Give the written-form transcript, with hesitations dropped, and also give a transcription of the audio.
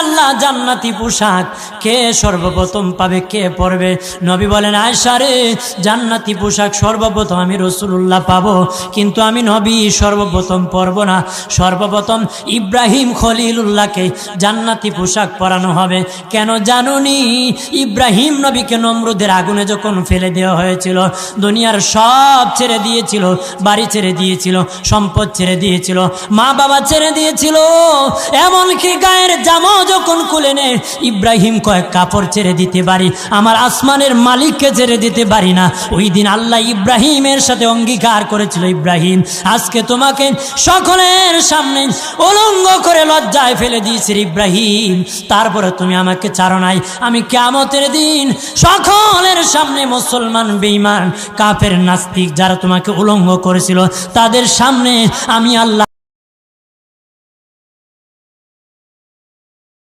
আল্লাহ জান্নাতি পোশাক কে সর্বপ্রথম পাবে, কে পরবে? নবী বলেন, আয়েশা রে, জান্নাতি পোশাক সর্বপ্রথম আমি রাসূলুল্লাহ পাবো, কিন্তু আমি নবী সর্বপ্রথম পরব না। সর্বপ্রথম ইব্রাহিম খলিলুল্লাহকে জান্নাতি পোশাক পরানো হবে। কেন জানুনি? ইব্রাহিম নবীকে নমরুদের আগুনে যখন ফেলে দেওয়া হয়েছিল, দুনিয়ার সব ছেড়ে দিয়েছিল, বাড়ি ছেড়ে দিয়েছিল, সম্পদ ছেড়ে দিয়েছিল, মা বাবা ছেড়ে দিয়েছিল, এমনকি গায়ের জামাও যখন খুলে নেয়, ইব্রাহিম কয়েক কাপড় ছেড়ে দিতে পারি, আমার আসমানের মালিককে ছেড়ে দিতে পারি না। ওই দিন আল্লাহ ইব্রাহিমের সাথে অঙ্গীকার করেছিল, ইব্রাহিম আজকে তোমাকে সকলের সামনে উলঙ্গ করে লজ্জায় ফেলে দিয়েছি ইব্রাহিম, তারপরে তুমি আমাকে ছাড়ো নাই। আমি কিয়ামতের দিন সকলের সামনে মুসলমান, বেঈমান, কাফের, নাস্তিক যারা তোমাকে উলঙ্গ করেছিল, তাদের সামনে আমি আল্লাহ